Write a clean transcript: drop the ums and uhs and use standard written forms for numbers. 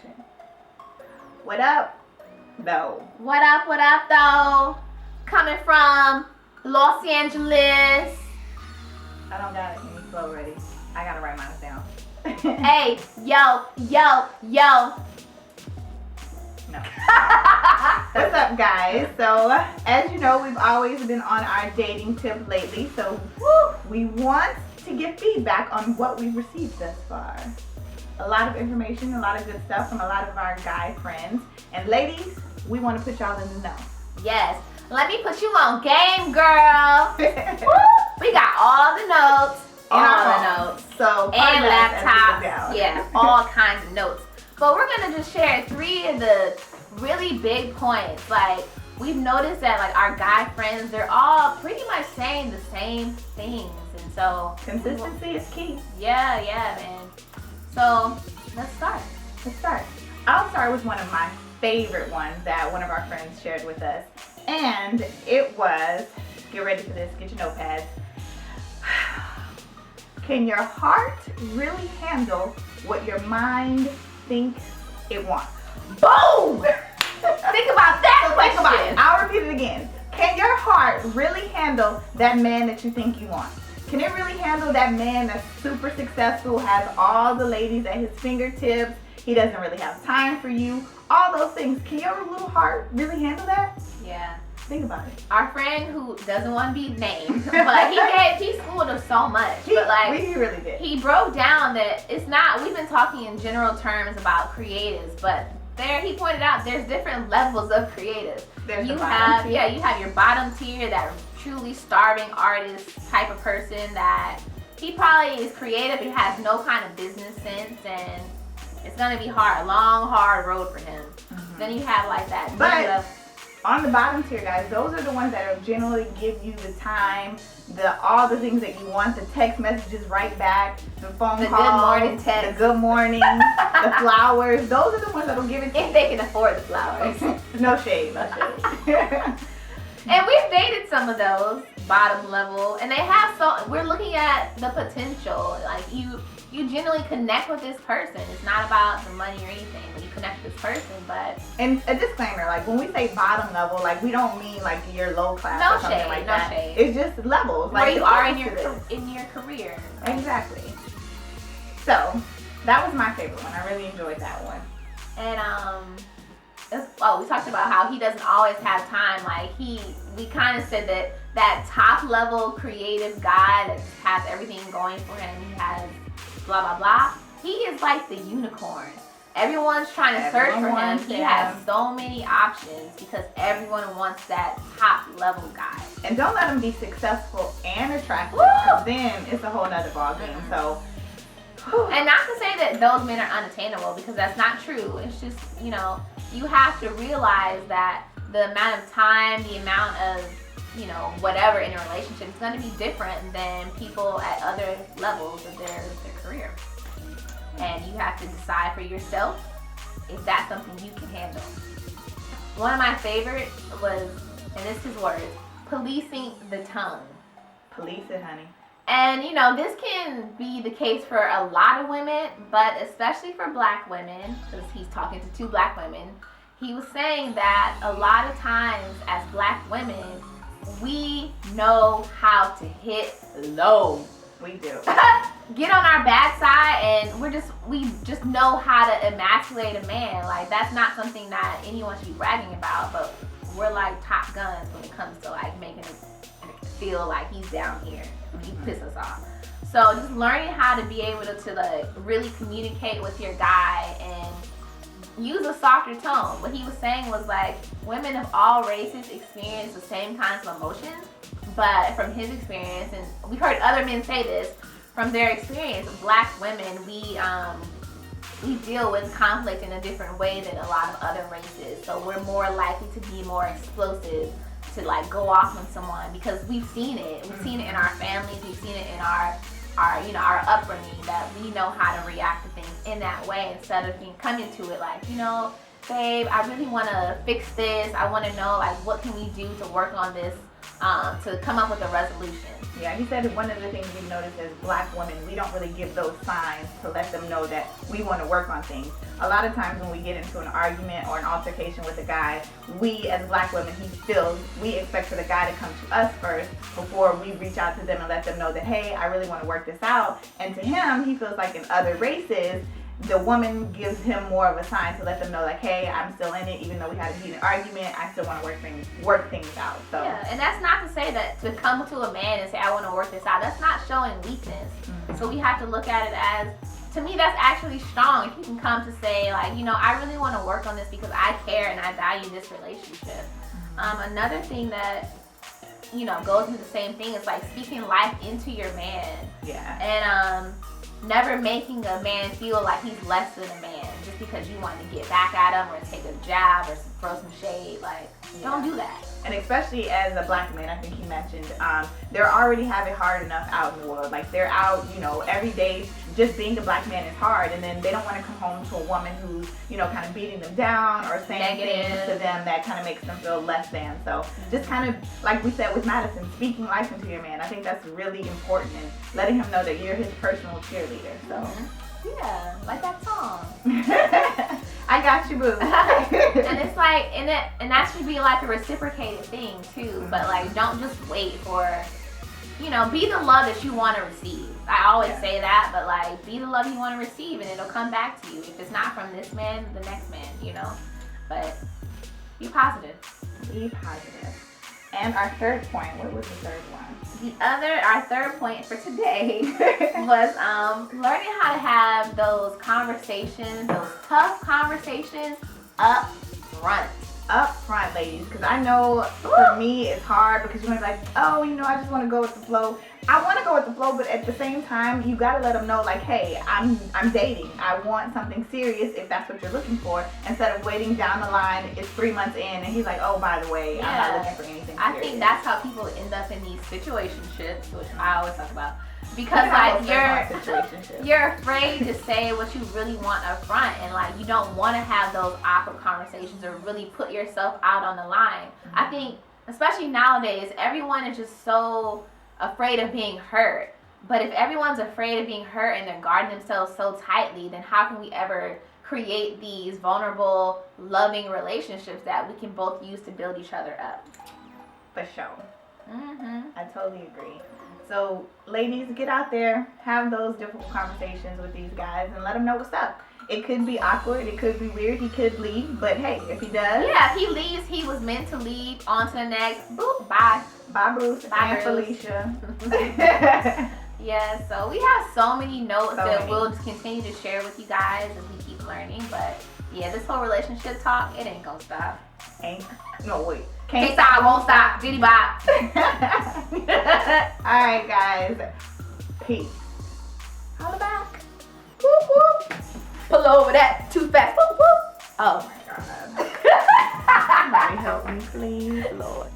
action. What up, though? What up, though? Coming from Los Angeles. I don't got any flow ready. I gotta write mine down. Hey, yo. No. What's up, guys? So, as you know, we've always been on our dating tip lately. So, we want to get feedback on what we've received thus far. A lot of information, a lot of good stuff from a lot of our guy friends. And ladies, we want to put y'all in the know. Yes. Let me put you on game, girl. We got all the notes. So, and laptops. Yeah, all kinds of notes. But we're going to just share 3 of the really big points. Like, we've noticed that, like, our guy friends, they're all pretty much saying the same things. And so... consistency is key. Yeah, man. So, let's start. I'll start with one of my favorite ones that one of our friends shared with us. And it was, get ready for this, get your notepads. Can your heart really handle what your mind thinks it wants? Boom! Think about that question. Think about it. I'll repeat it again. Can your heart really handle that man that you think you want? Can it really handle that man that's super successful, has all the ladies at his fingertips, he doesn't really have time for you, all those things? Can your little heart really handle that? Yeah. Think about it. Our friend who doesn't want to be named, but he schooled us so much. He really did. He broke down that it's not, we've been talking in general terms about creatives, but he pointed out there's different levels of creatives. You have your bottom tier, that truly starving artist type of person that he probably is creative, he has no kind of business sense, and it's gonna be hard, a long, hard road for him. Mm-hmm. Then you have like that. But on the bottom tier, guys, those are the ones that will generally give you the time, all the things that you want, the text messages right back, the phone calls, good morning text, the good morning, the flowers. Those are the ones that will give it to you. If they can afford the flowers. No shade. And we've dated some of those bottom level, and they have we're looking at the potential. Like you generally connect with this person. It's not about the money or anything when you connect with this person, but... And a disclaimer, like when we say bottom level, like we don't mean like you're low class or something like that. No shade. It's just levels. Where like you are in your career. Exactly. So, that was my favorite one. I really enjoyed that one. And we talked about how he doesn't always have time. Like we kind of said that top level creative guy that has everything going for him, he has blah blah blah, he is like the unicorn. Everyone's trying to search for him. He has so many options because everyone wants that top level guy. And don't let him be successful and attractive, because then it's a whole nother ballgame. So, and not to say that those men are unattainable, because that's not true. It's just, you have to realize that the amount of time, the amount of, whatever in a relationship is going to be different than people at other levels of their career. And you have to decide for yourself if that's something you can handle. One of my favorites was, and this is words, policing the tongue. Police it, honey. And, this can be the case for a lot of women, but especially for black women, because he's talking to 2 black women. He was saying that a lot of times as black women, we know how to hit low. We do. Get on our bad side, and we just know how to emasculate a man. Like, that's not something that anyone should be bragging about, but we're like top guns when it comes to like making it feel like he's down here. He piss us off. So just learning how to be able to like really communicate with your guy and use a softer tone. What he was saying was like, women of all races experience the same kinds of emotions, but from his experience, and we've heard other men say this, from their experience, black women, we deal with conflict in a different way than a lot of other races. So we're more likely to be more explosive, to like go off on someone, because we've seen it. We've seen it in our families. We've seen it in our upbringing, that we know how to react to things in that way, instead of coming to it like, babe, I really want to fix this. I want to know like what can we do to work on this to come up with a resolution. Yeah, he said one of the things we've noticed as black women, we don't really give those signs to let them know that we want to work on things. A lot of times when we get into an argument or an altercation with a guy, we as black women, we expect for the guy to come to us first before we reach out to them and let them know that, hey, I really want to work this out. And to him, he feels like in other races, the woman gives him more of a sign to let them know, like, hey, I'm still in it, even though we had a heated argument, I still want to work things out. So yeah, and that's not to say that to come to a man and say, I want to work this out, that's not showing weakness. Mm-hmm. So we have to look at it as, to me, that's actually strong. If you can come to say, like, you know, I really want to work on this because I care and I value this relationship. Mm-hmm. Another thing that, you know, goes into the same thing is like speaking life into your man. Yeah. And never making a man feel like he's less than a man just because you want to get back at him or take a jab or throw some shade. Like, don't do that. And especially as a black man, I think he mentioned, they're already have it hard enough out in the world. Like, they're out, you know, every day. Just being a black man is hard, and then they don't want to come home to a woman who's, you know, kind of beating them down or saying things to them that kind of makes them feel less than. So just kind of, like we said with Madison, speaking life into your man, I think that's really important, and letting him know that you're his personal cheerleader. So yeah, like that song. I got you, boo. And it's like, and that should be like a reciprocated thing too. But like, don't just wait for, you know, be the love that you want to receive. I always say that, but like, be the love you want to receive, and it'll come back to you. If it's not from this man, the next man, you know. But be positive. Be positive. And our third point, what was the third one? Our third point for today was learning how to have those conversations, those tough conversations up front. Up front, ladies, because I know for me it's hard because you might be like, oh, you know, I just want to go with the flow. I want to go with the flow, but at the same time, you got to let them know, like, hey, I'm dating. I want something serious if that's what you're looking for, instead of waiting down the line. It's 3 months in, and he's like, oh, by the way, I'm not looking for anything serious. I think that's how people end up in these situationships, which I always talk about. Because like you're afraid to say what you really want up front, and like you don't want to have those awkward conversations or really put yourself out on the line. Mm-hmm. I think especially nowadays, everyone is just so afraid of being hurt. But if everyone's afraid of being hurt and they're guarding themselves so tightly, then how can we ever create these vulnerable, loving relationships that we can both use to build each other up? For sure. I totally agree. So, ladies, get out there, have those difficult conversations with these guys, and let them know what's up. It could be awkward, it could be weird, he could leave, but hey, if he does... Yeah, if he leaves, he was meant to leave. On to the next. Boop, bye. Bye, Bruce. Bye, and Bruce. Felicia. Yeah, so we have so many notes that we'll just continue to share with you guys as we keep learning, but yeah, this whole relationship talk, it ain't gonna stop. Can't stop, won't stop. Diddy bop. Alright, guys. Peace. Holla back. Whoop, whoop. Pull over that too fast. Whoop, whoop. Oh my God. Somebody help me, please, Lord.